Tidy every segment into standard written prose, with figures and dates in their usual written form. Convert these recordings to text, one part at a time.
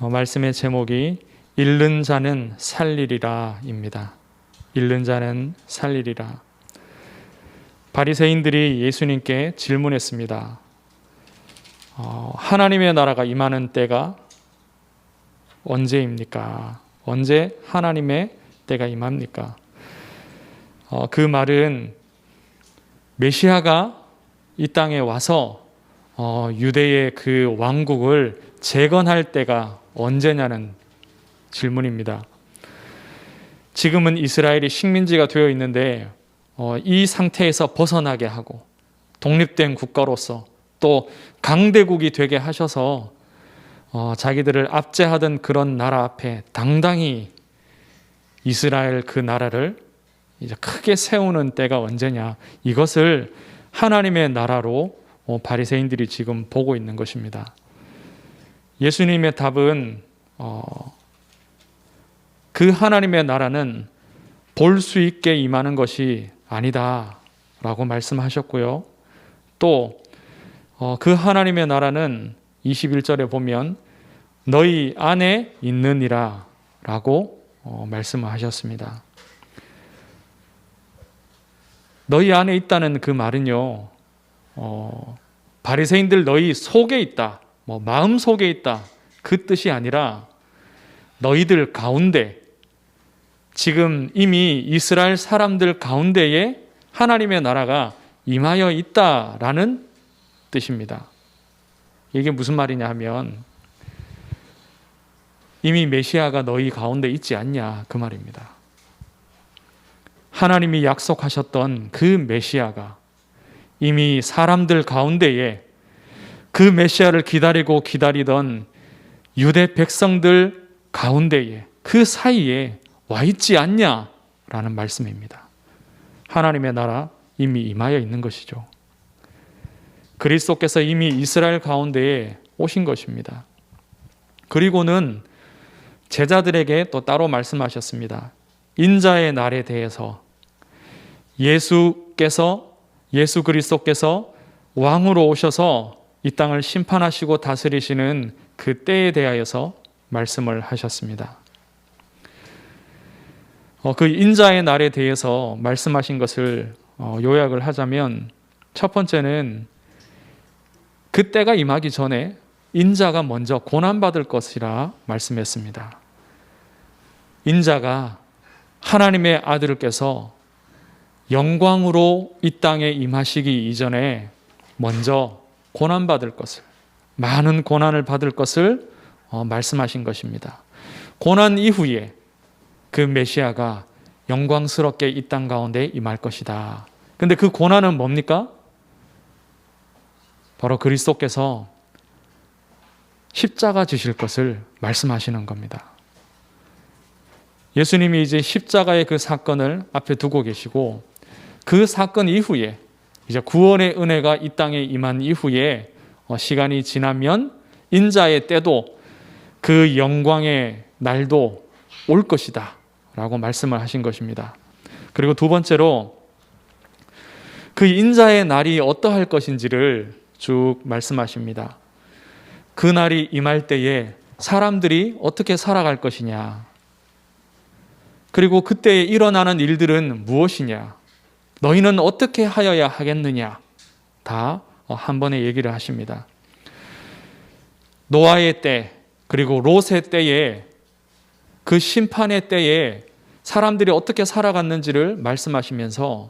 말씀의 제목이 잃는 자는 살리리라 입니다. 잃는 자는 살리리라. 바리새인들이 예수님께 질문했습니다. 하나님의 나라가 임하는 때가 언제입니까? 언제 하나님의 때가 임합니까? 그 말은 메시아가 이 땅에 와서 유대의 그 왕국을 재건할 때가 언제냐는 질문입니다. 지금은 이스라엘이 식민지가 되어 있는데 이 상태에서 벗어나게 하고 독립된 국가로서 또 강대국이 되게 하셔서 자기들을 압제하던 그런 나라 앞에 당당히 이스라엘 그 나라를 이제 크게 세우는 때가 언제냐, 이것을 하나님의 나라로 바리새인들이 지금 보고 있는 것입니다. 예수님의 답은 그 하나님의 나라는 볼 수 있게 임하는 것이 아니다 라고 말씀하셨고요. 또 그 하나님의 나라는 21절에 보면 너희 안에 있느니라 라고 말씀을 하셨습니다. 너희 안에 있다는 그 말은요, 바리새인들 너희 속에 있다, 마음 속에 있다, 그 뜻이 아니라 너희들 가운데, 지금 이미 이스라엘 사람들 가운데에 하나님의 나라가 임하여 있다라는 뜻입니다. 이게 무슨 말이냐 하면 이미 메시아가 너희 가운데 있지 않냐 그 말입니다. 하나님이 약속하셨던 그 메시아가 이미 사람들 가운데에 그 메시아를 기다리던 유대 백성들 가운데에 그 사이에 와 있지 않냐라는 말씀입니다. 하나님의 나라 이미 임하여 있는 것이죠. 그리스도께서 이미 이스라엘 가운데에 오신 것입니다. 그리고는 제자들에게 또 따로 말씀하셨습니다. 인자의 날에 대해서 예수 그리스도께서 왕으로 오셔서 이 땅을 심판하시고 다스리시는 그 때에 대하여서 말씀을 하셨습니다. 그 인자의 날에 대해서 말씀하신 것을 요약을 하자면, 첫 번째는 그 때가 임하기 전에 인자가 먼저 고난받을 것이라 말씀했습니다. 인자가 하나님의 아들께서 영광으로 이 땅에 임하시기 이전에 먼저 고난받을 것을, 많은 고난을 받을 것을 말씀하신 것입니다. 고난 이후에 그 메시아가 영광스럽게 이 땅 가운데 임할 것이다. 근데 그 고난은 뭡니까? 바로 그리스도께서 십자가 지실 것을 말씀하시는 겁니다. 예수님이 이제 십자가의 그 사건을 앞에 두고 계시고, 그 사건 이후에 이제 구원의 은혜가 이 땅에 임한 이후에 시간이 지나면 인자의 때도 그 영광의 날도 올 것이다 라고 말씀을 하신 것입니다. 그리고 두 번째로 그 인자의 날이 어떠할 것인지를 쭉 말씀하십니다. 그 날이 임할 때에 사람들이 어떻게 살아갈 것이냐, 그리고 그때 일어나는 일들은 무엇이냐, 너희는 어떻게 하여야 하겠느냐, 다 한 번에 얘기를 하십니다. 노아의 때, 그리고 롯의 때에, 그 심판의 때에 사람들이 어떻게 살아갔는지를 말씀하시면서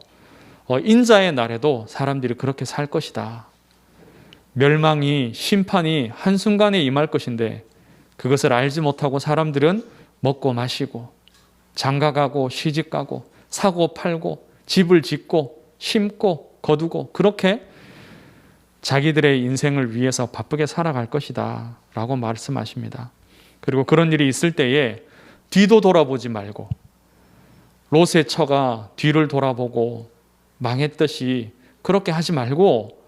인자의 날에도 사람들이 그렇게 살 것이다. 멸망이, 심판이 한순간에 임할 것인데 그것을 알지 못하고 사람들은 먹고 마시고 장가가고 시집가고 사고 팔고 집을 짓고 심고 거두고 그렇게 자기들의 인생을 위해서 바쁘게 살아갈 것이다 라고 말씀하십니다. 그리고 그런 일이 있을 때에 뒤도 돌아보지 말고, 롯의 처가 뒤를 돌아보고 망했듯이 그렇게 하지 말고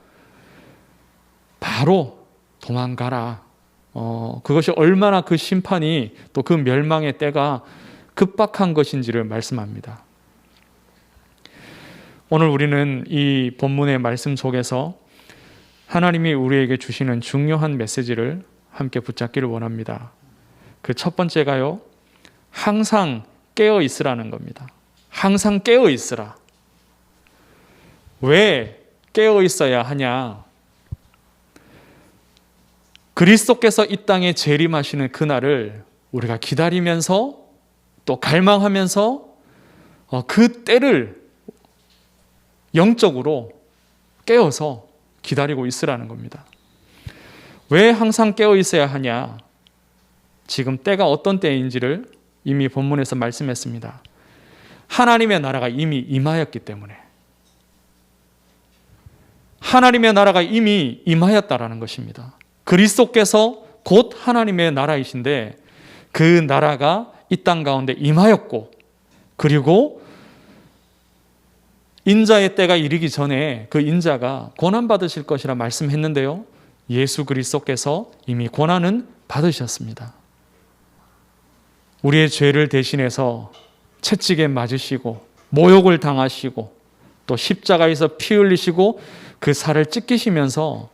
바로 도망가라. 그것이 얼마나 그 심판이 또 그 멸망의 때가 급박한 것인지를 말씀합니다. 오늘 우리는 이 본문의 말씀 속에서 하나님이 우리에게 주시는 중요한 메시지를 함께 붙잡기를 원합니다. 그 첫 번째가요, 항상 깨어 있으라는 겁니다. 항상 깨어 있으라. 왜 깨어 있어야 하냐? 그리스도께서 이 땅에 재림하시는 그날을 우리가 기다리면서 또 갈망하면서 그 때를 영적으로 깨어서 기다리고 있으라는 겁니다. 왜 항상 깨어 있어야 하냐? 지금 때가 어떤 때인지를 이미 본문에서 말씀했습니다. 하나님의 나라가 이미 임하였기 때문에. 하나님의 나라가 이미 임하였다라는 것입니다. 그리스도께서 곧 하나님의 나라이신데 그 나라가 이 땅 가운데 임하였고, 그리고 인자의 때가 이르기 전에 그 인자가 고난받으실 것이라 말씀했는데요, 예수 그리스도께서 이미 고난은 받으셨습니다. 우리의 죄를 대신해서 채찍에 맞으시고 모욕을 당하시고 또 십자가에서 피 흘리시고 그 살을 찢기시면서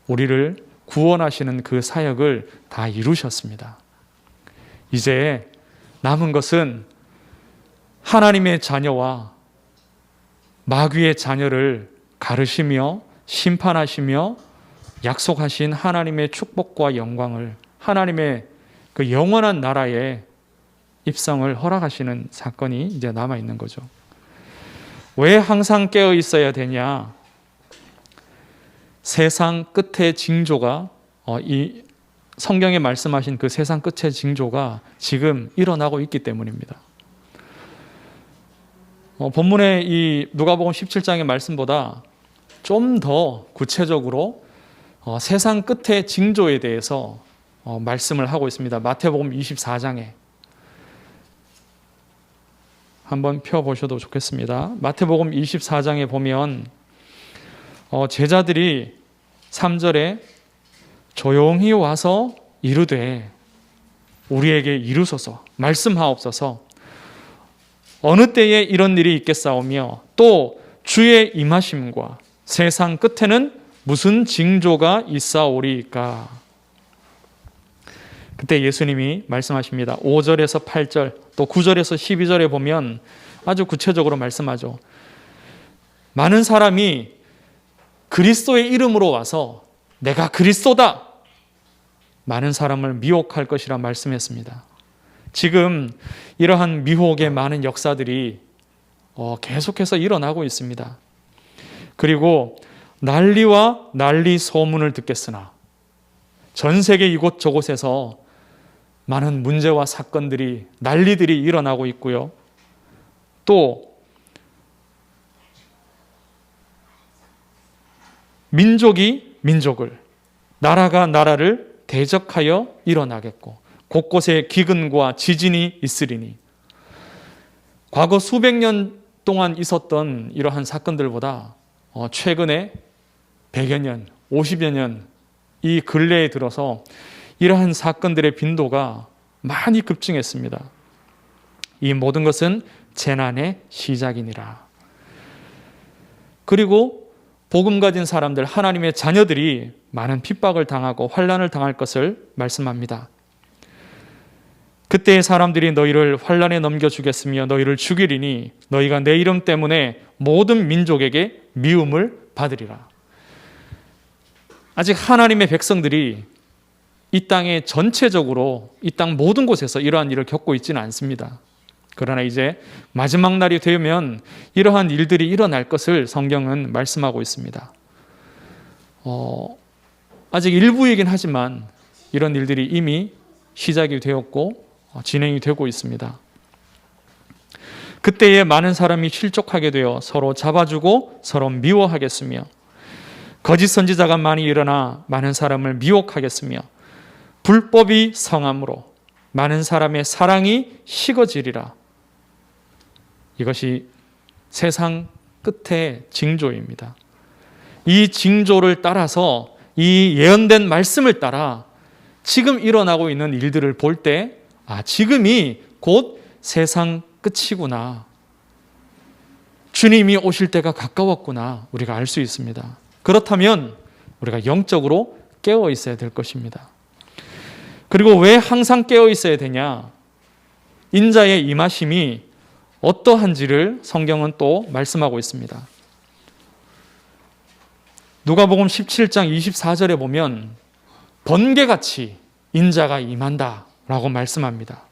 우리를 구원하시는 그 사역을 다 이루셨습니다. 이제 남은 것은 하나님의 자녀와 마귀의 자녀를 가르시며 심판하시며 약속하신 하나님의 축복과 영광을, 하나님의 그 영원한 나라에 입성을 허락하시는 사건이 이제 남아있는 거죠. 왜 항상 깨어 있어야 되냐? 세상 끝의 징조가, 이 성경에 말씀하신 그 세상 끝의 징조가 지금 일어나고 있기 때문입니다. 본문의 이 누가복음 17장의 말씀보다 좀 더 구체적으로 세상 끝의 징조에 대해서 말씀을 하고 있습니다. 마태복음 24장에 한번 펴보셔도 좋겠습니다. 마태복음 24장에 보면 제자들이 3절에 조용히 와서 이르되 우리에게 이루소서, 말씀하옵소서, 어느 때에 이런 일이 있겠사오며 또 주의 임하심과 세상 끝에는 무슨 징조가 있사오리이까. 그때 예수님이 말씀하십니다. 5절에서 8절 또 9절에서 12절에 보면 아주 구체적으로 말씀하죠. 많은 사람이 그리스도의 이름으로 와서 내가 그리스도다, 많은 사람을 미혹할 것이라 말씀했습니다. 지금 이러한 미혹의 많은 역사들이 계속해서 일어나고 있습니다. 그리고 난리와 난리 소문을 듣겠으나 전 세계 이곳저곳에서 많은 문제와 사건들이, 난리들이 일어나고 있고요. 또 민족이 민족을, 나라가 나라를 대적하여 일어나겠고 곳곳에 기근과 지진이 있으리니, 과거 수백 년 동안 있었던 이러한 사건들보다 최근에 100여 년, 50여 년 이 근래에 들어서 이러한 사건들의 빈도가 많이 급증했습니다. 이 모든 것은 재난의 시작이니라. 그리고 복음 가진 사람들, 하나님의 자녀들이 많은 핍박을 당하고 환난을 당할 것을 말씀합니다. 그때의 사람들이 너희를 환난에 넘겨주겠으며 너희를 죽이리니 너희가 내 이름 때문에 모든 민족에게 미움을 받으리라. 아직 하나님의 백성들이 이 땅에 전체적으로, 이 땅 모든 곳에서 이러한 일을 겪고 있지는 않습니다. 그러나 이제 마지막 날이 되면 이러한 일들이 일어날 것을 성경은 말씀하고 있습니다. 아직 일부이긴 하지만 이런 일들이 이미 시작이 되었고 진행이 되고 있습니다. 그때에 많은 사람이 실족하게 되어 서로 잡아주고 서로 미워하겠으며 거짓 선지자가 많이 일어나 많은 사람을 미혹하겠으며 불법이 성함으로 많은 사람의 사랑이 식어지리라. 이것이 세상 끝의 징조입니다. 이 징조를 따라서, 이 예언된 말씀을 따라 지금 일어나고 있는 일들을 볼 때 지금이 곧 세상 끝이구나, 주님이 오실 때가 가까웠구나, 우리가 알 수 있습니다. 그렇다면 우리가 영적으로 깨어 있어야 될 것입니다. 그리고 왜 항상 깨어 있어야 되냐? 인자의 임하심이 어떠한지를 성경은 또 말씀하고 있습니다. 누가복음 17장 24절에 보면 번개같이 인자가 임한다라고 말씀합니다.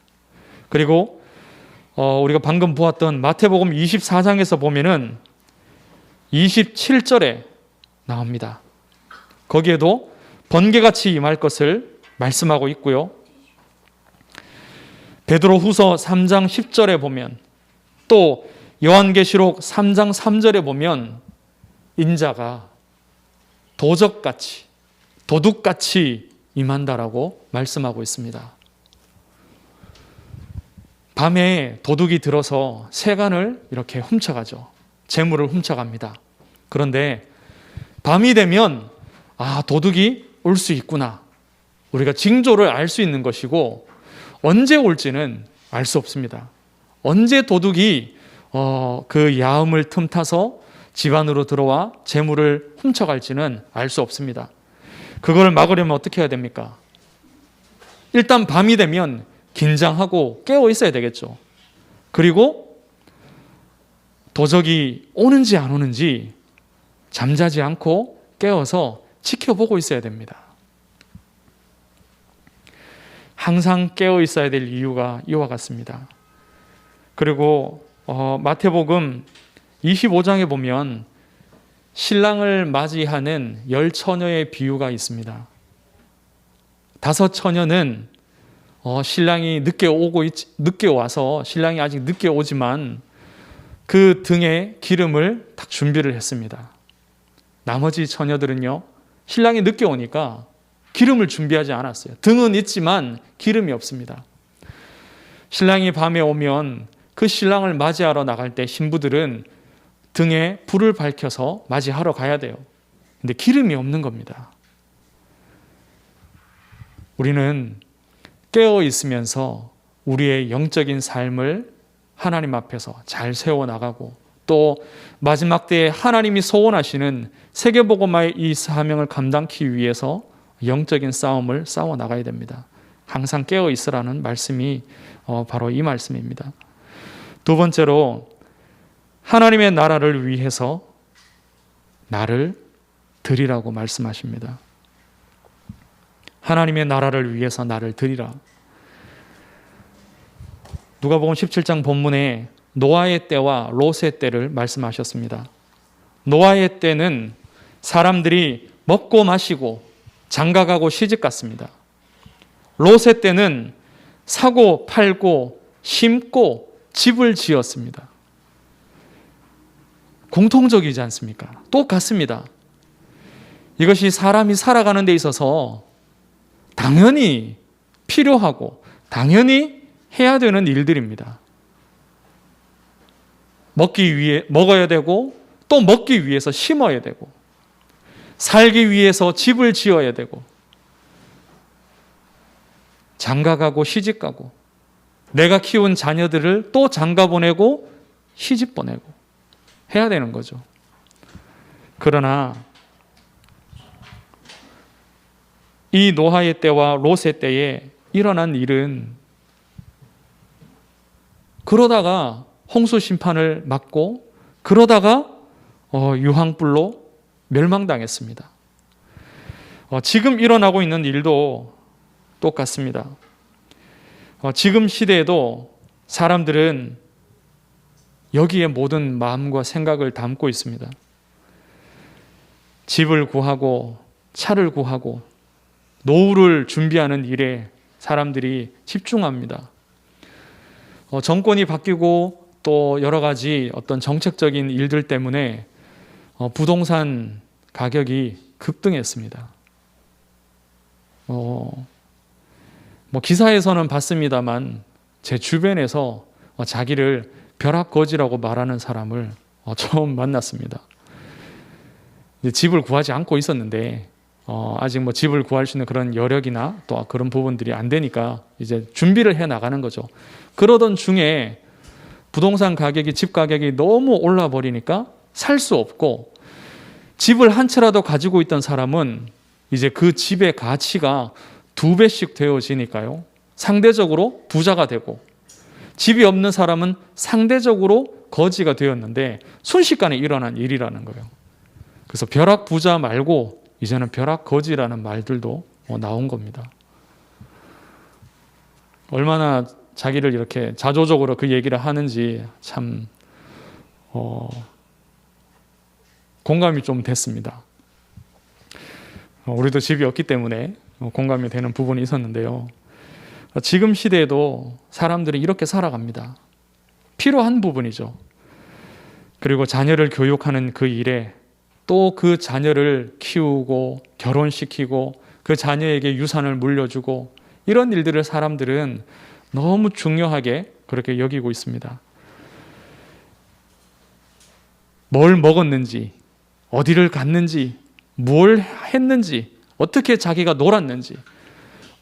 그리고 우리가 방금 보았던 마태복음 24장에서 보면은 27절에 나옵니다. 거기에도 번개같이 임할 것을 말씀하고 있고요. 베드로후서 3장 10절에 보면, 또 요한계시록 3장 3절에 보면 인자가 도적같이, 도둑같이 임한다라고 말씀하고 있습니다. 밤에 도둑이 들어서 세간을 이렇게 훔쳐가죠. 재물을 훔쳐갑니다. 그런데 밤이 되면 도둑이 올 수 있구나. 우리가 징조를 알 수 있는 것이고, 언제 올지는 알 수 없습니다. 언제 도둑이 그 야음을 틈타서 집 안으로 들어와 재물을 훔쳐갈지는 알 수 없습니다. 그걸 막으려면 어떻게 해야 됩니까? 일단 밤이 되면 긴장하고 깨어 있어야 되겠죠. 그리고 도적이 오는지 안 오는지 잠자지 않고 깨어서 지켜보고 있어야 됩니다. 항상 깨어 있어야 될 이유가 이와 같습니다. 그리고 마태복음 25장에 보면 신랑을 맞이하는 10처녀의 비유가 있습니다. 5처녀는 신랑이 늦게 와서 신랑이 아직 늦게 오지만 그 등에 기름을 딱 준비를 했습니다. 나머지 처녀들은요, 신랑이 늦게 오니까 기름을 준비하지 않았어요. 등은 있지만 기름이 없습니다. 신랑이 밤에 오면 그 신랑을 맞이하러 나갈 때 신부들은 등에 불을 밝혀서 맞이하러 가야 돼요. 근데 기름이 없는 겁니다. 우리는 깨어 있으면서 우리의 영적인 삶을 하나님 앞에서 잘 세워나가고, 또 마지막 때에 하나님이 소원하시는 세계복음화의 이 사명을 감당하기 위해서 영적인 싸움을 싸워나가야 됩니다. 항상 깨어 있으라는 말씀이 바로 이 말씀입니다. 두 번째로, 하나님의 나라를 위해서 나를 드리라고 말씀하십니다. 하나님의 나라를 위해서 나를 드리라. 누가복음 17장 본문에 노아의 때와 롯의 때를 말씀하셨습니다. 노아의 때는 사람들이 먹고 마시고 장가가고 시집갔습니다. 롯의 때는 사고 팔고 심고 집을 지었습니다. 공통적이지 않습니까? 똑같습니다. 이것이 사람이 살아가는 데 있어서 당연히 필요하고 당연히 해야 되는 일들입니다. 먹어야 되고, 또 먹기 위해서 심어야 되고, 살기 위해서 집을 지어야 되고, 장가가고 시집가고, 내가 키운 자녀들을 또 장가 보내고 시집 보내고 해야 되는 거죠. 그러나 이 노아의 때와 롯의 때에 일어난 일은, 그러다가 홍수 심판을 맞고 그러다가 유황불로 멸망당했습니다. 지금 일어나고 있는 일도 똑같습니다. 지금 시대에도 사람들은 여기에 모든 마음과 생각을 담고 있습니다. 집을 구하고 차를 구하고 노후를 준비하는 일에 사람들이 집중합니다. 정권이 바뀌고 또 여러 가지 어떤 정책적인 일들 때문에 부동산 가격이 급등했습니다. 기사에서는 봤습니다만 제 주변에서 자기를 벼락거지라고 말하는 사람을 처음 만났습니다. 집을 구하지 않고 있었는데 아직 집을 구할 수 있는 그런 여력이나 또 그런 부분들이 안 되니까 이제 준비를 해 나가는 거죠. 그러던 중에 부동산 가격이, 집 가격이 너무 올라 버리니까 살 수 없고, 집을 한 채라도 가지고 있던 사람은 이제 그 집의 가치가 2배씩 되어지니까요. 상대적으로 부자가 되고 집이 없는 사람은 상대적으로 거지가 되었는데 순식간에 일어난 일이라는 거예요. 그래서 벼락 부자 말고 이제는 벼락 거지라는 말들도 나온 겁니다. 얼마나 자기를 이렇게 자조적으로 그 얘기를 하는지 참 공감이 좀 됐습니다. 우리도 집이 없기 때문에 공감이 되는 부분이 있었는데요. 지금 시대에도 사람들이 이렇게 살아갑니다. 필요한 부분이죠. 그리고 자녀를 교육하는 그 일에 또 그 자녀를 키우고 결혼시키고 그 자녀에게 유산을 물려주고 이런 일들을 사람들은 너무 중요하게 그렇게 여기고 있습니다. 뭘 먹었는지, 어디를 갔는지, 뭘 했는지, 어떻게 자기가 놀았는지,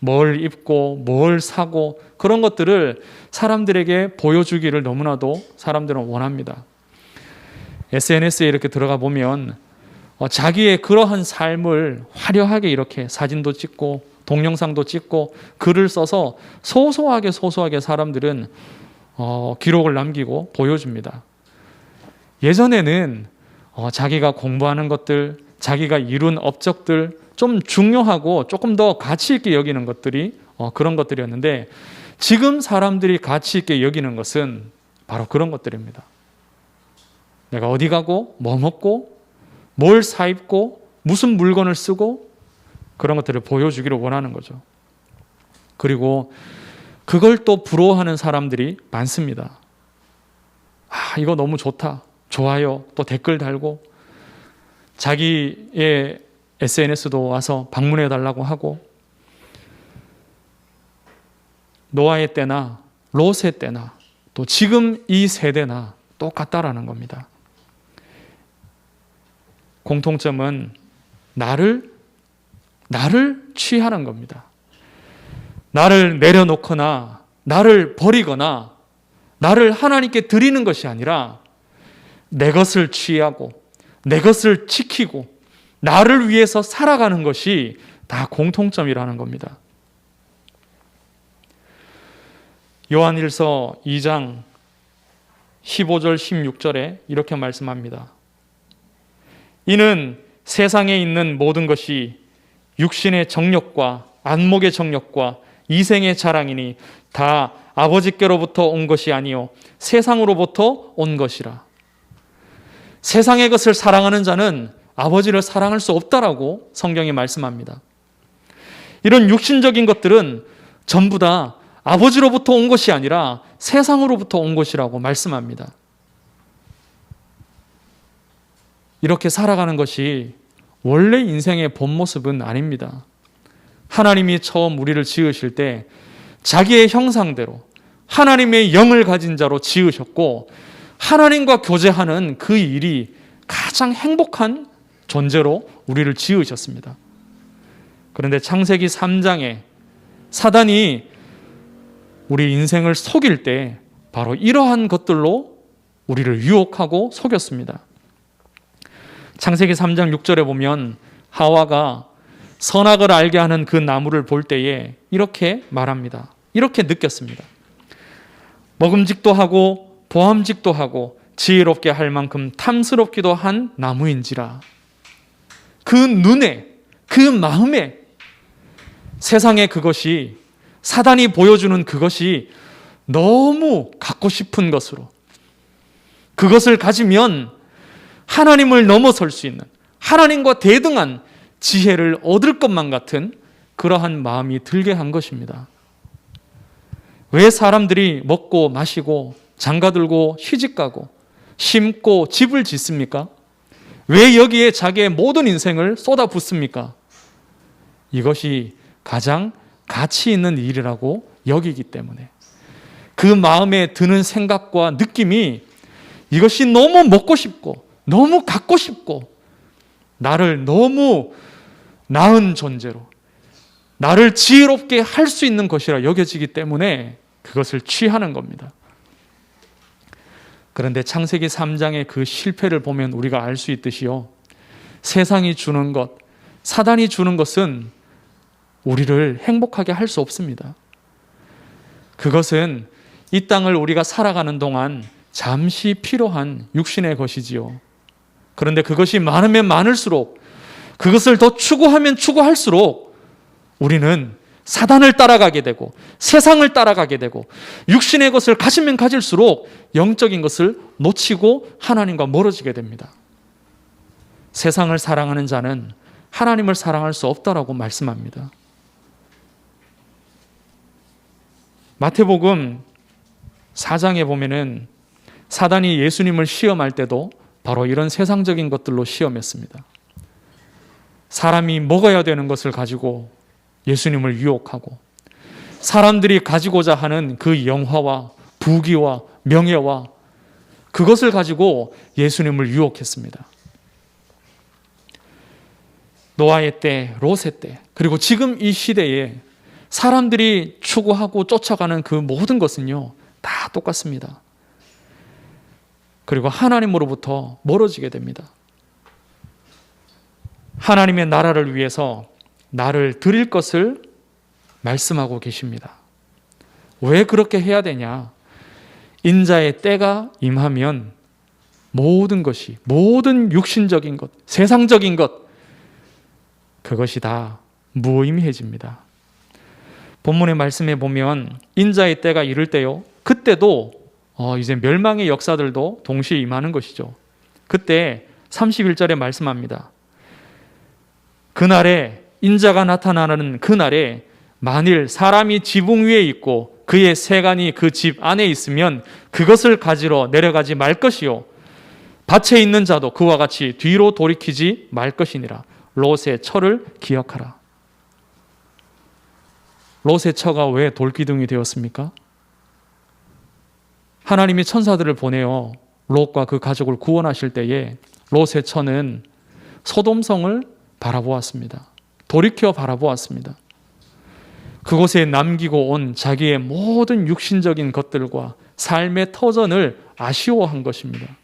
뭘 입고 뭘 사고 그런 것들을 사람들에게 보여주기를 너무나도 사람들은 원합니다. SNS에 이렇게 들어가 보면 자기의 그러한 삶을 화려하게 이렇게 사진도 찍고 동영상도 찍고 글을 써서 소소하게 사람들은 기록을 남기고 보여줍니다. 예전에는 자기가 공부하는 것들, 자기가 이룬 업적들 좀 중요하고 조금 더 가치 있게 여기는 것들이 그런 것들이었는데 지금 사람들이 가치 있게 여기는 것은 바로 그런 것들입니다. 내가 어디 가고 뭐 먹고 뭘 사입고 무슨 물건을 쓰고 그런 것들을 보여주기를 원하는 거죠. 그리고 그걸 또 부러워하는 사람들이 많습니다. 이거 너무 좋다, 좋아요, 또 댓글 달고 자기의 SNS도 와서 방문해 달라고 하고 노아의 때나 롯의 때나 또 지금 이 세대나 똑같다라는 겁니다. 공통점은 나를 취하는 겁니다. 나를 내려놓거나 나를 버리거나 나를 하나님께 드리는 것이 아니라 내 것을 취하고 내 것을 지키고 나를 위해서 살아가는 것이 다 공통점이라는 겁니다. 요한일서 2장 15절 16절에 이렇게 말씀합니다. 이는 세상에 있는 모든 것이 육신의 정욕과 안목의 정욕과 이생의 자랑이니 다 아버지께로부터 온 것이 아니요 세상으로부터 온 것이라. 세상의 것을 사랑하는 자는 아버지를 사랑할 수 없다라고 성경이 말씀합니다. 이런 육신적인 것들은 전부 다 아버지로부터 온 것이 아니라 세상으로부터 온 것이라고 말씀합니다. 이렇게 살아가는 것이 원래 인생의 본 모습은 아닙니다. 하나님이 처음 우리를 지으실 때 자기의 형상대로 하나님의 영을 가진 자로 지으셨고 하나님과 교제하는 그 일이 가장 행복한 존재로 우리를 지으셨습니다. 그런데 창세기 3장에 사단이 우리 인생을 속일 때 바로 이러한 것들로 우리를 유혹하고 속였습니다. 창세기 3장 6절에 보면 하와가 선악을 알게 하는 그 나무를 볼 때에 이렇게 말합니다. 이렇게 느꼈습니다. 먹음직도 하고 보암직도 하고 지혜롭게 할 만큼 탐스럽기도 한 나무인지라. 그 눈에, 그 마음에 세상에 그것이, 사단이 보여주는 그것이 너무 갖고 싶은 것으로, 그것을 가지면 하나님을 넘어설 수 있는, 하나님과 대등한 지혜를 얻을 것만 같은 그러한 마음이 들게 한 것입니다. 왜 사람들이 먹고 마시고 장가들고 시집가고 심고 집을 짓습니까? 왜 여기에 자기의 모든 인생을 쏟아붓습니까? 이것이 가장 가치 있는 일이라고 여기기 때문에, 그 마음에 드는 생각과 느낌이 이것이 너무 먹고 싶고 너무 갖고 싶고 나를 너무 나은 존재로, 나를 지혜롭게 할 수 있는 것이라 여겨지기 때문에 그것을 취하는 겁니다. 그런데 창세기 3장의 그 실패를 보면 우리가 알 수 있듯이요, 세상이 주는 것, 사단이 주는 것은 우리를 행복하게 할 수 없습니다. 그것은 이 땅을 우리가 살아가는 동안 잠시 필요한 육신의 것이지요. 그런데 그것이 많으면 많을수록, 그것을 더 추구하면 추구할수록 우리는 사단을 따라가게 되고 세상을 따라가게 되고 육신의 것을 가지면 가질수록 영적인 것을 놓치고 하나님과 멀어지게 됩니다. 세상을 사랑하는 자는 하나님을 사랑할 수 없다라고 말씀합니다. 마태복음 4장에 보면은 사단이 예수님을 시험할 때도 바로 이런 세상적인 것들로 시험했습니다. 사람이 먹어야 되는 것을 가지고 예수님을 유혹하고, 사람들이 가지고자 하는 그 영화와 부귀와 명예와 그것을 가지고 예수님을 유혹했습니다. 노아의 때, 롯의 때, 그리고 지금 이 시대에 사람들이 추구하고 쫓아가는 그 모든 것은요, 다 똑같습니다. 그리고 하나님으로부터 멀어지게 됩니다. 하나님의 나라를 위해서 나를 드릴 것을 말씀하고 계십니다. 왜 그렇게 해야 되냐? 인자의 때가 임하면 모든 것이, 모든 육신적인 것, 세상적인 것, 그것이 다 무의미해집니다. 본문의 말씀에 보면 인자의 때가 이를 때요, 그때도 이제 멸망의 역사들도 동시에 임하는 것이죠. 그때 31절에 말씀합니다. 그날에, 인자가 나타나는 그날에 만일 사람이 지붕 위에 있고 그의 세간이 그 집 안에 있으면 그것을 가지러 내려가지 말 것이요, 밭에 있는 자도 그와 같이 뒤로 돌이키지 말 것이니라. 롯의 처를 기억하라. 롯의 처가 왜 돌기둥이 되었습니까? 하나님이 천사들을 보내어 롯과 그 가족을 구원하실 때에 롯의 처는 소돔성을 바라보았습니다. 돌이켜 바라보았습니다. 그곳에 남기고 온 자기의 모든 육신적인 것들과 삶의 터전을 아쉬워한 것입니다.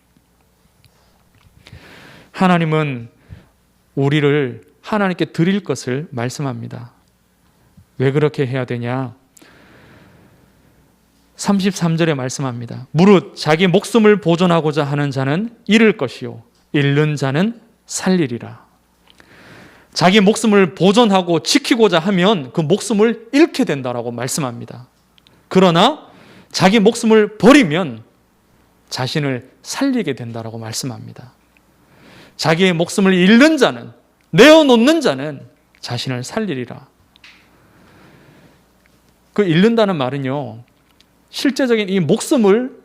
하나님은 우리를 하나님께 드릴 것을 말씀합니다. 왜 그렇게 해야 되냐? 33절에 말씀합니다. 무릇 자기 목숨을 보존하고자 하는 자는 잃을 것이요, 잃는 자는 살리리라. 자기 목숨을 보존하고 지키고자 하면 그 목숨을 잃게 된다라고 말씀합니다. 그러나 자기 목숨을 버리면 자신을 살리게 된다라고 말씀합니다. 자기의 목숨을 잃는 자는, 내어놓는 자는 자신을 살리리라. 그 잃는다는 말은요, 실제적인 이 목숨을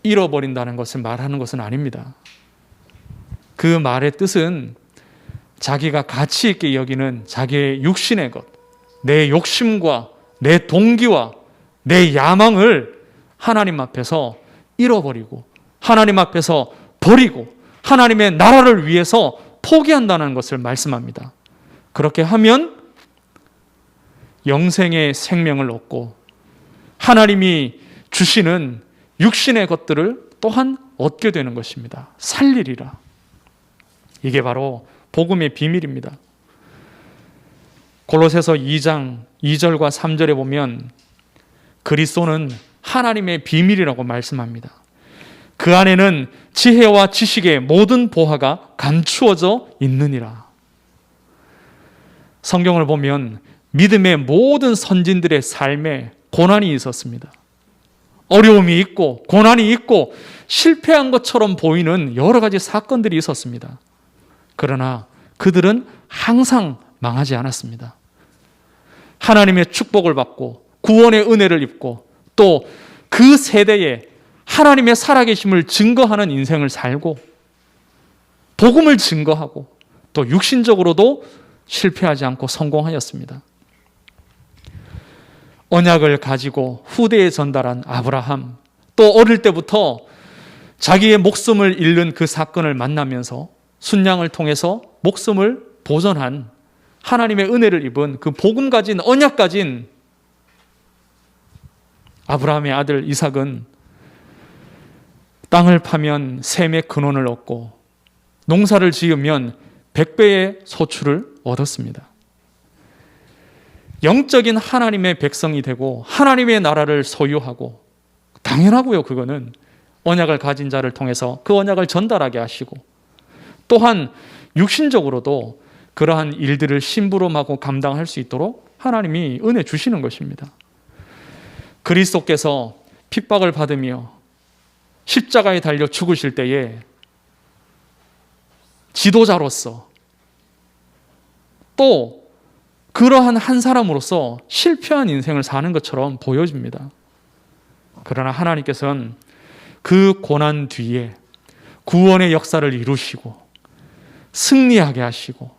잃어버린다는 것을 말하는 것은 아닙니다. 그 말의 뜻은 자기가 가치 있게 여기는 자기의 육신의 것, 내 욕심과 내 동기와 내 야망을 하나님 앞에서 잃어버리고 하나님 앞에서 버리고 하나님의 나라를 위해서 포기한다는 것을 말씀합니다. 그렇게 하면 영생의 생명을 얻고 하나님이 주시는 육신의 것들을 또한 얻게 되는 것입니다. 살리리라. 이게 바로 복음의 비밀입니다. 골로새서 2장 2절과 3절에 보면 그리스도는 하나님의 비밀이라고 말씀합니다. 그 안에는 지혜와 지식의 모든 보화가 감추어져 있느니라. 성경을 보면 믿음의 모든 선진들의 삶에 고난이 있었습니다. 어려움이 있고 고난이 있고 실패한 것처럼 보이는 여러 가지 사건들이 있었습니다. 그러나 그들은 항상 망하지 않았습니다. 하나님의 축복을 받고 구원의 은혜를 입고 또 그 세대에 하나님의 살아계심을 증거하는 인생을 살고 복음을 증거하고 또 육신적으로도 실패하지 않고 성공하였습니다. 언약을 가지고 후대에 전달한 아브라함, 또 어릴 때부터 자기의 목숨을 잃는 그 사건을 만나면서 순양을 통해서 목숨을 보존한 하나님의 은혜를 입은 그 복음 가진 언약 가진 아브라함의 아들 이삭은 땅을 파면 셈의 근원을 얻고 농사를 지으면 100배의 소출을 얻었습니다. 영적인 하나님의 백성이 되고 하나님의 나라를 소유하고, 당연하고요. 그거는 언약을 가진 자를 통해서 그 언약을 전달하게 하시고, 또한 육신적으로도 그러한 일들을 심부름하고 감당할 수 있도록 하나님이 은혜 주시는 것입니다. 그리스도께서 핍박을 받으며 십자가에 달려 죽으실 때에 지도자로서 또 그러한 한 사람으로서 실패한 인생을 사는 것처럼 보여집니다. 그러나 하나님께서는 그 고난 뒤에 구원의 역사를 이루시고 승리하게 하시고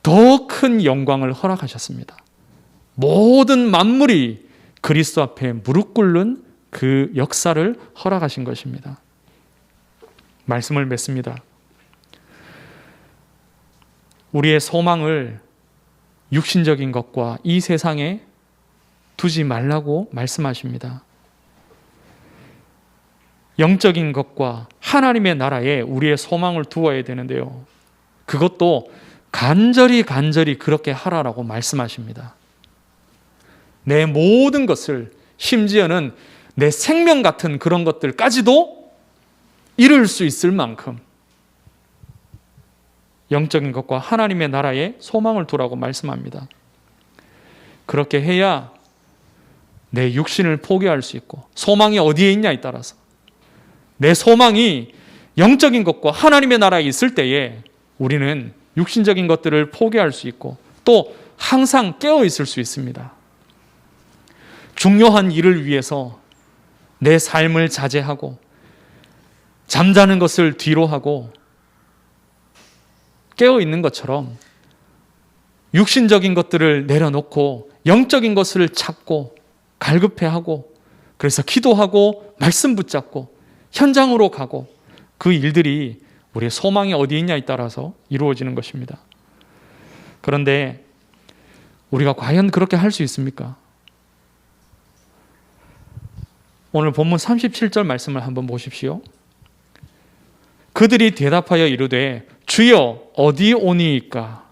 더 큰 영광을 허락하셨습니다. 모든 만물이 그리스도 앞에 무릎 꿇는 그 역사를 허락하신 것입니다. 말씀을 맺습니다. 우리의 소망을 육신적인 것과 이 세상에 두지 말라고 말씀하십니다. 영적인 것과 하나님의 나라에 우리의 소망을 두어야 되는데요. 그것도 간절히 그렇게 하라라고 말씀하십니다. 내 모든 것을, 심지어는 내 생명 같은 그런 것들까지도 이룰 수 있을 만큼 영적인 것과 하나님의 나라에 소망을 두라고 말씀합니다. 그렇게 해야 내 육신을 포기할 수 있고, 소망이 어디에 있냐에 따라서 내 소망이 영적인 것과 하나님의 나라에 있을 때에 우리는 육신적인 것들을 포기할 수 있고 또 항상 깨어 있을 수 있습니다. 중요한 일을 위해서 내 삶을 자제하고 잠자는 것을 뒤로 하고 깨어 있는 것처럼 육신적인 것들을 내려놓고 영적인 것을 찾고 갈급해하고, 그래서 기도하고 말씀 붙잡고 현장으로 가고, 그 일들이 우리의 소망이 어디 있냐에 따라서 이루어지는 것입니다. 그런데 우리가 과연 그렇게 할 수 있습니까? 오늘 본문 37절 말씀을 한번 보십시오. 그들이 대답하여 이르되 주여 어디 오니이까?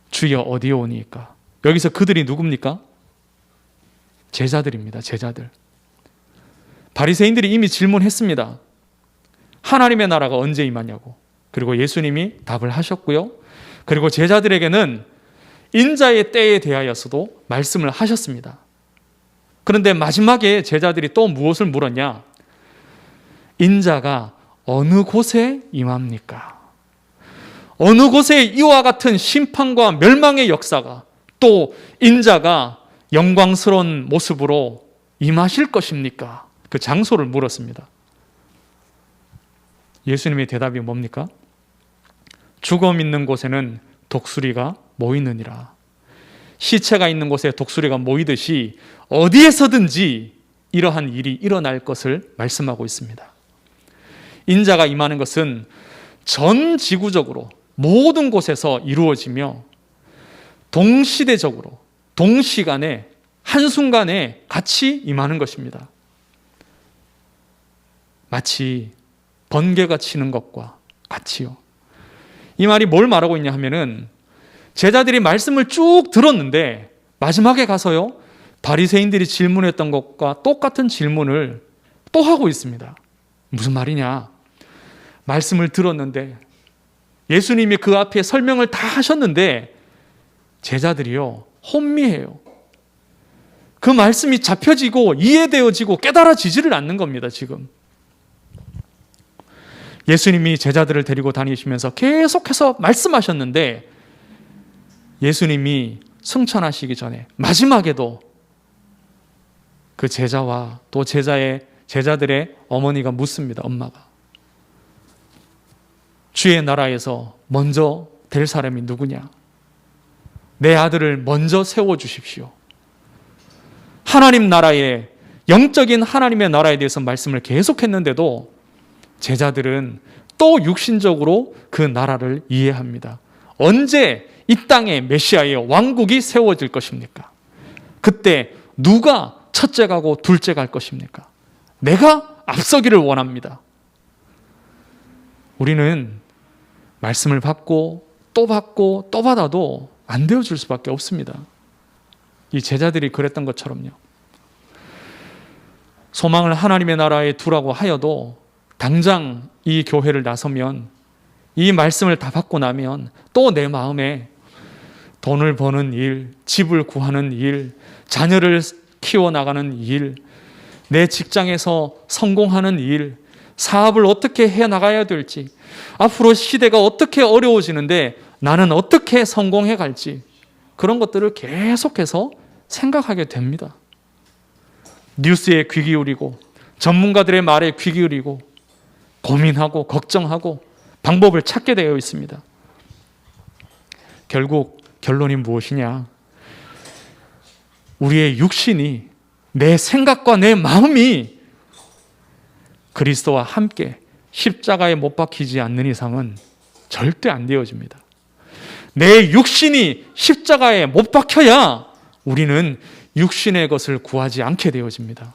주여 어디 오니이까? 여기서 그들이 누굽니까? 제자들입니다. 제자들. 바리새인들이 이미 질문했습니다. 하나님의 나라가 언제 임하냐고. 그리고 예수님이 답을 하셨고요. 그리고 제자들에게는 인자의 때에 대하여서도 말씀을 하셨습니다. 그런데 마지막에 제자들이 또 무엇을 물었냐? 인자가 어느 곳에 임합니까? 어느 곳에 이와 같은 심판과 멸망의 역사가, 또 인자가 영광스러운 모습으로 임하실 것입니까? 그 장소를 물었습니다. 예수님의 대답이 뭡니까? 죽음 있는 곳에는 독수리가 모이느니라. 시체가 있는 곳에 독수리가 모이듯이 어디에서든지 이러한 일이 일어날 것을 말씀하고 있습니다. 인자가 임하는 것은 전 지구적으로 모든 곳에서 이루어지며 동시대적으로 동시간에 한순간에 같이 임하는 것입니다. 마치 번개가 치는 것과 같이요. 이 말이 뭘 말하고 있냐 하면은, 제자들이 말씀을 쭉 들었는데 마지막에 가서요, 바리새인들이 질문했던 것과 똑같은 질문을 또 하고 있습니다. 무슨 말이냐? 말씀을 들었는데 예수님이 그 앞에 설명을 다 하셨는데 제자들이요, 혼미해요. 그 말씀이 잡혀지고 이해되어지고 깨달아지지를 않는 겁니다. 지금 예수님이 제자들을 데리고 다니시면서 계속해서 말씀하셨는데, 예수님이 승천하시기 전에 마지막에도 그 제자와 또 제자들의 어머니가 묻습니다. 엄마가, 주의 나라에서 먼저 될 사람이 누구냐? 내 아들을 먼저 세워주십시오. 하나님 나라의, 영적인 하나님의 나라에 대해서 말씀을 계속했는데도 제자들은 또 육신적으로 그 나라를 이해합니다. 언제 이 땅에 메시아의 왕국이 세워질 것입니까? 그때 누가 첫째 가고 둘째 갈 것입니까? 내가 앞서기를 원합니다. 우리는 말씀을 받고 또 받고 또 받아도 안 되어줄 수밖에 없습니다. 이 제자들이 그랬던 것처럼요. 소망을 하나님의 나라에 두라고 하여도 당장 이 교회를 나서면, 이 말씀을 다 받고 나면 또 내 마음에 돈을 버는 일, 집을 구하는 일, 자녀를 키워나가는 일, 내 직장에서 성공하는 일, 사업을 어떻게 해나가야 될지, 앞으로 시대가 어떻게 어려워지는데 나는 어떻게 성공해 갈지, 그런 것들을 계속해서 생각하게 됩니다. 뉴스에 귀 기울이고 전문가들의 말에 귀 기울이고 고민하고 걱정하고 방법을 찾게 되어 있습니다. 결국 결론이 무엇이냐? 우리의 육신이, 내 생각과 내 마음이 그리스도와 함께 십자가에 못 박히지 않는 이상은 절대 안 되어집니다. 내 육신이 십자가에 못 박혀야 우리는 육신의 것을 구하지 않게 되어집니다.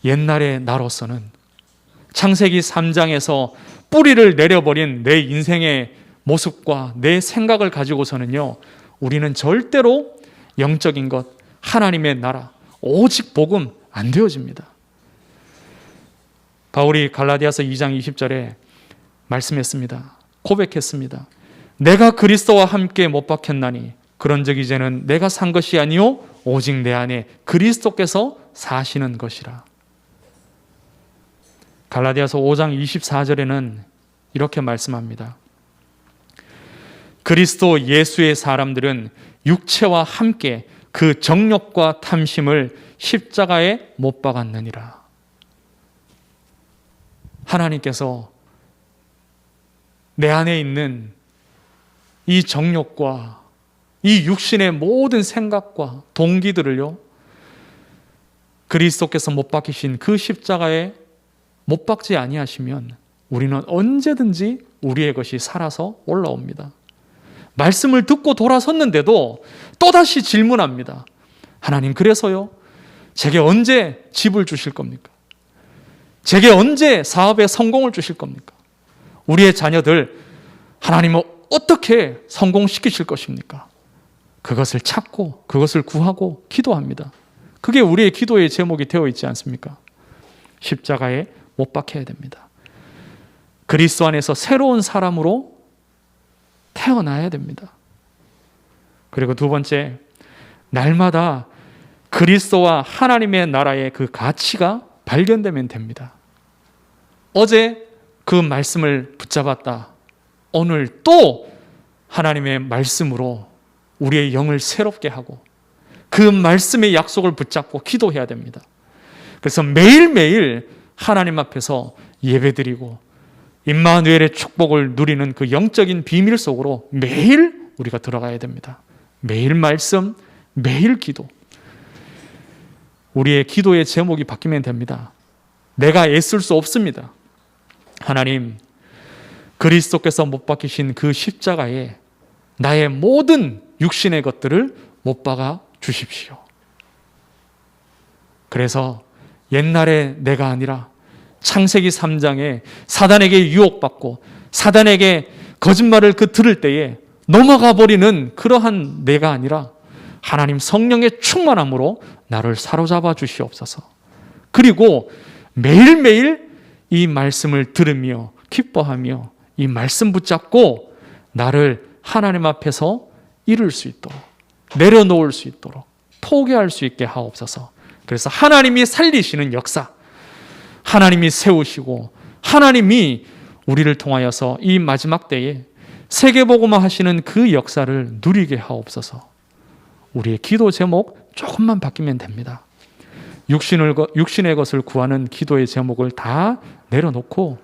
옛날의 나로서는 창세기 3장에서 뿌리를 내려버린 내 인생의 모습과 내 생각을 가지고서는요, 우리는 절대로 영적인 것, 하나님의 나라, 오직 복음 안 되어집니다. 바울이 갈라디아서 2장 20절에 말씀했습니다. 고백했습니다. 내가 그리스도와 함께 못 박혔나니 그런즉 이제는 내가 산 것이 아니요 오직 내 안에 그리스도께서 사시는 것이라. 갈라디아서 5장 24절에는 이렇게 말씀합니다. 그리스도 예수의 사람들은 육체와 함께 그 정욕과 탐심을 십자가에 못 박았느니라. 하나님께서 내 안에 있는 이 정욕과 이 육신의 모든 생각과 동기들을요, 그리스도께서 못 박히신 그 십자가에 못 박지 아니하시면 우리는 언제든지 우리의 것이 살아서 올라옵니다. 말씀을 듣고 돌아섰는데도 또다시 질문합니다. 하나님, 그래서요? 제게 언제 집을 주실 겁니까? 제게 언제 사업에 성공을 주실 겁니까? 우리의 자녀들 하나님은 어떻게 성공시키실 것입니까? 그것을 찾고 그것을 구하고 기도합니다. 그게 우리의 기도의 제목이 되어 있지 않습니까? 십자가에 못 박혀야 됩니다. 그리스도 안에서 새로운 사람으로 태어나야 됩니다. 그리고 두 번째, 날마다 그리스도와 하나님의 나라의 그 가치가 발견되면 됩니다. 어제 그 말씀을 붙잡았다. 오늘 또 하나님의 말씀으로 우리의 영을 새롭게 하고 그 말씀의 약속을 붙잡고 기도해야 됩니다. 그래서 매일매일 하나님 앞에서 예배드리고 임마누엘의 축복을 누리는 그 영적인 비밀 속으로 매일 우리가 들어가야 됩니다. 매일 말씀, 매일 기도. 우리의 기도의 제목이 바뀌면 됩니다. 내가 애쓸 수 없습니다. 하나님, 그리스도께서 못 박히신 그 십자가에 나의 모든 육신의 것들을 못 박아 주십시오. 그래서 옛날에 내가 아니라 창세기 3장에 사단에게 유혹받고 사단에게 거짓말을 들을 때에 넘어가 버리는 그러한 내가 아니라 하나님 성령의 충만함으로 나를 사로잡아 주시옵소서. 그리고 매일매일 이 말씀을 들으며 기뻐하며 이 말씀 붙잡고 나를 하나님 앞에서 이룰 수 있도록, 내려놓을 수 있도록, 포기할 수 있게 하옵소서. 그래서 하나님이 살리시는 역사, 하나님이 세우시고 하나님이 우리를 통하여서 이 마지막 때에 세계복음화 하시는 그 역사를 누리게 하옵소서. 우리의 기도 제목 조금만 바뀌면 됩니다. 육신의 것을 구하는 기도의 제목을 다 내려놓고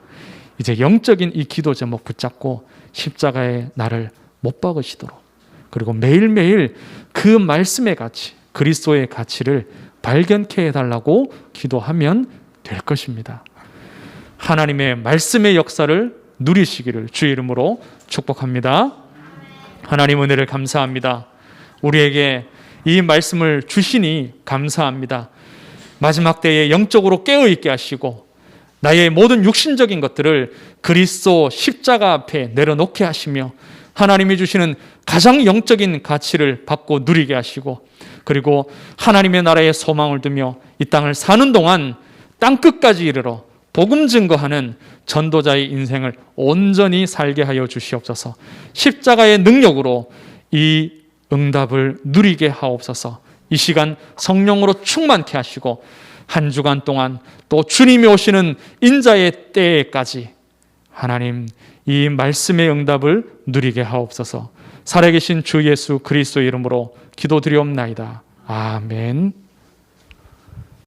이제 영적인 이 기도 제목 붙잡고 십자가에 나를 못 박으시도록, 그리고 매일매일 그 말씀의 가치, 그리스도의 가치를 발견케 해달라고 기도하면 될 것입니다. 하나님의 말씀의 역사를 누리시기를 주의 이름으로 축복합니다. 하나님 은혜를 감사합니다. 우리에게 이 말씀을 주시니 감사합니다. 마지막 때에 영적으로 깨어있게 하시고 나의 모든 육신적인 것들을 그리스도 십자가 앞에 내려놓게 하시며 하나님이 주시는 가장 영적인 가치를 받고 누리게 하시고, 그리고 하나님의 나라에 소망을 두며 이 땅을 사는 동안 땅끝까지 이르러 복음 증거하는 전도자의 인생을 온전히 살게 하여 주시옵소서. 십자가의 능력으로 이 응답을 누리게 하옵소서. 이 시간 성령으로 충만케 하시고 한 주간 동안 또 주님이 오시는 인자의 때에까지 하나님 이 말씀의 응답을 누리게 하옵소서. 살아계신 주 예수 그리스도의 이름으로 기도드리옵나이다. 아멘.